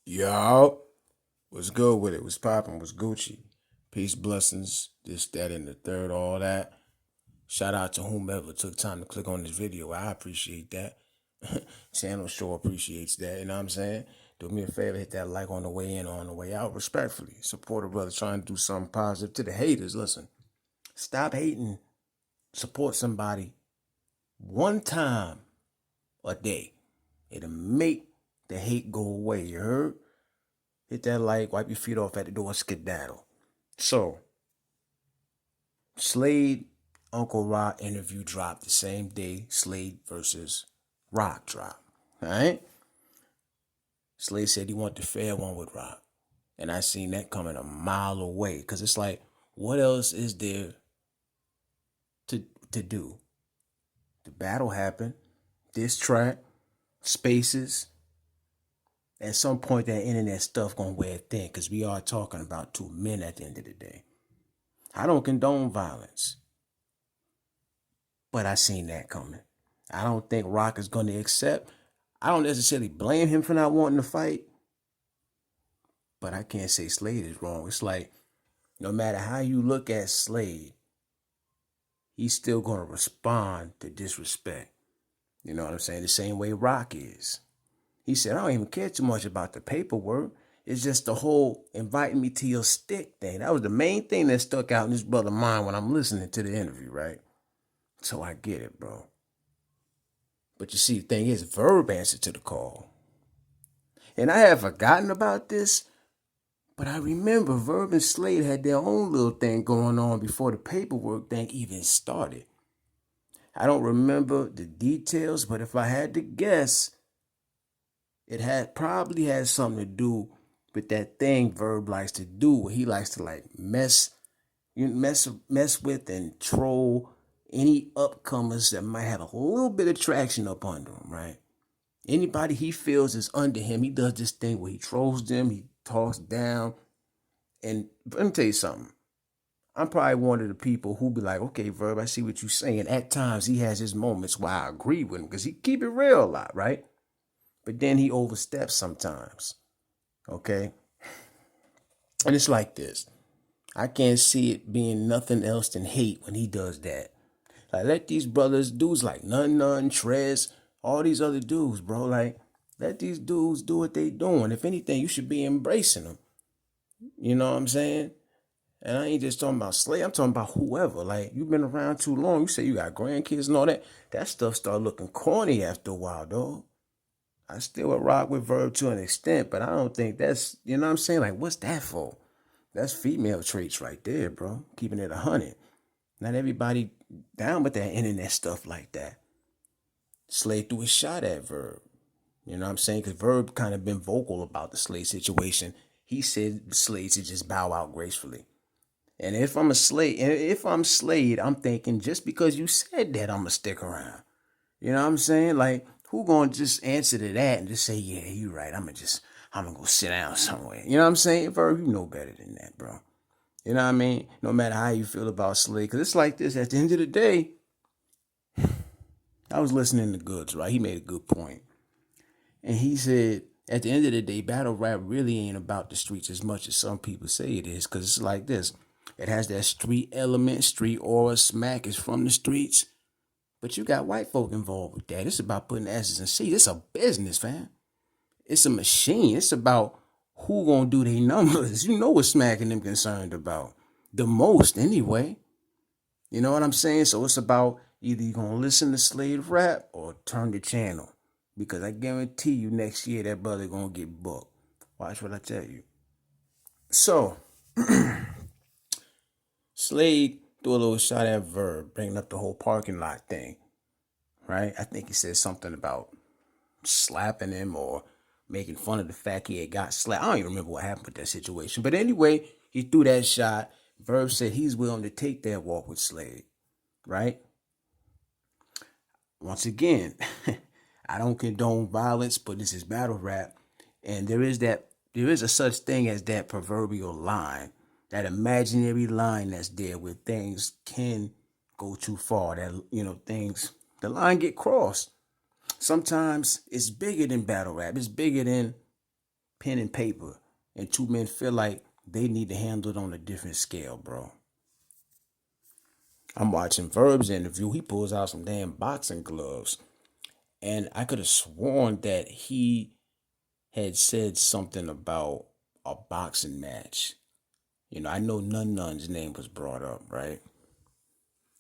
Yo, what's good with it? What's poppin'? What's Gucci? Peace, blessings, this, that, and the third, all that. Shout out to whomever took time to click on this video. I appreciate that. Channel sure appreciates that. You know what I'm saying? Do me a favor, hit that like on the way in or on the way out. Respectfully, support a brother trying to do something positive. To the haters, listen, stop hating. Support somebody one time a day. It'll make the hate go away. You heard? Hit that like, wipe your feet off at the door, skedaddle. So, Slade, Uncle Rock interview dropped the same day Slade versus Rock dropped. All right? Slade said he wanted the fair one with Rock. And I seen that coming a mile away. Because it's like, what else is there to do? The battle happened. This track, spaces. At some point, that internet stuff gonna wear thin. Because we are talking about two men at the end of the day. I don't condone violence. But I seen that coming. I don't think Rock is going to accept. I don't necessarily blame him for not wanting to fight. But I can't say Slade is wrong. It's like, no matter how you look at Slade, he's still going to respond to disrespect. You know what I'm saying? The same way Rock is. He said, I don't even care too much about the paperwork. It's just the whole inviting me to your stick thing. That was the main thing that stuck out in this brother's mind when I'm listening to the interview, right? So I get it, bro. But you see, the thing is, Verb answered to the call. And I had forgotten about this, but I remember Verb and Slade had their own little thing going on before the paperwork thing even started. I don't remember the details, but if I had to guess, it had probably had something to do with that thing Verb likes to do, where he likes to like mess with and troll any upcomers that might have a little bit of traction up under him, right? Anybody he feels is under him, he does this thing where he trolls them, he talks down. And let me tell you something. I'm probably one of the people who be like, okay, Verb, I see what you're saying. At times, he has his moments where I agree with him because he keep it real a lot, right? But then he oversteps sometimes, okay? And it's like this. I can't see it being nothing else than hate when he does that. Like, let these brothers, dudes like None, Trez, all these other dudes, bro, like, let these dudes do what they doing. If anything, you should be embracing them. You know what I'm saying? And I ain't just talking about Slade. I'm talking about whoever. Like, you've been around too long. You say you got grandkids and all that. That stuff start looking corny after a while, dog. I still would rock with Verb to an extent, but I don't think that's, you know what I'm saying? Like, what's that for? That's female traits right there, bro. Keeping it 100. Not everybody down with that internet stuff like that. Slade threw a shot at Verb. You know what I'm saying? Because Verb kind of been vocal about the Slade situation. He said Slade should just bow out gracefully. And if I'm Slade, I'm thinking just because you said that, I'm gonna stick around. You know what I'm saying? Like, who gonna just answer to that and just say, yeah, you're right. I'm gonna go sit down somewhere. You know what I'm saying? Verb, you know better than that, bro. You know what I mean? No matter how you feel about Slade, because it's like this. At the end of the day, I was listening to Goods, right? He made a good point. And he said, at the end of the day, battle rap really ain't about the streets as much as some people say it is. Because it's like this. It has that street element, street aura, smack is from the streets. But you got white folk involved with that. It's about putting asses in seats. It's a business, fam. It's a machine. It's about who gonna do their numbers. You know what Smack and them concerned about. The most, anyway. You know what I'm saying? So it's about either you're gonna listen to Slade rap or turn the channel. Because I guarantee you next year that brother gonna get booked. Watch what I tell you. So, Slade threw a little shot at Verb, bringing up the whole parking lot thing. Right? I think he said something about slapping him or making fun of the fact he had got slapped. I don't even remember what happened with that situation. But anyway, he threw that shot. Verb said he's willing to take that walk with Slade. Right? Once again, I don't condone violence, but this is battle rap. And there is a such thing as that proverbial line, that imaginary line that's there where things can go too far. That, the line get crossed. Sometimes it's bigger than battle rap. It's bigger than pen and paper, and two men feel like they need to handle it on a different scale, bro. I'm watching Verb's interview. He pulls out some damn boxing gloves. And I could have sworn that he had said something about a boxing match. You know, I know Nun's name was brought up, right?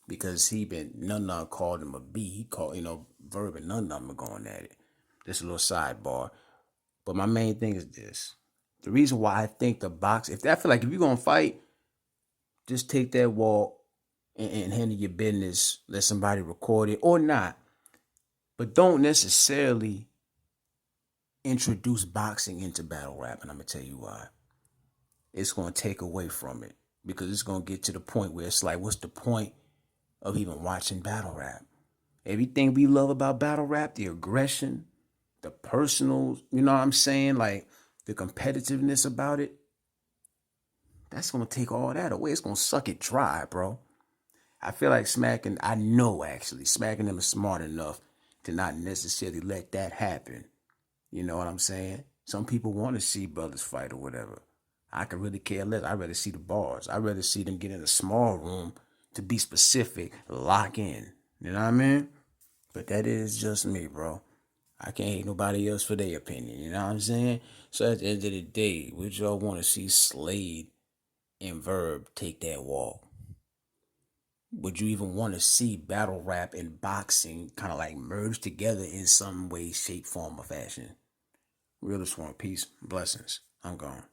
Because Nun called him a B. He called, Verb and Nun were going at it. Just a little sidebar. But my main thing is this. The reason why I think I feel like if you're going to fight, just take that walk and handle your business. Let somebody record it or not. But don't necessarily introduce boxing into battle rap. And I'm going to tell you why. It's going to take away from it. Because it's going to get to the point where it's like, what's the point of even watching battle rap? Everything we love about battle rap, the aggression, the personal, you know what I'm saying? Like the competitiveness about it, that's going to take all that away. It's going to suck it dry, bro. I feel like Smacking them is smart enough to not necessarily let that happen. You know what I'm saying? Some people want to see brothers fight or whatever. I could really care less. I'd rather see the bars. I'd rather see them get in a small room, to be specific, lock in. You know what I mean? But that is just me, bro. I can't hate nobody else for their opinion. You know what I'm saying? So at the end of the day, would y'all want to see Slade and Verb take that walk? Would you even want to see battle rap and boxing kind of like merge together in some way, shape, form, or fashion? Realist one, peace, blessings. I'm gone.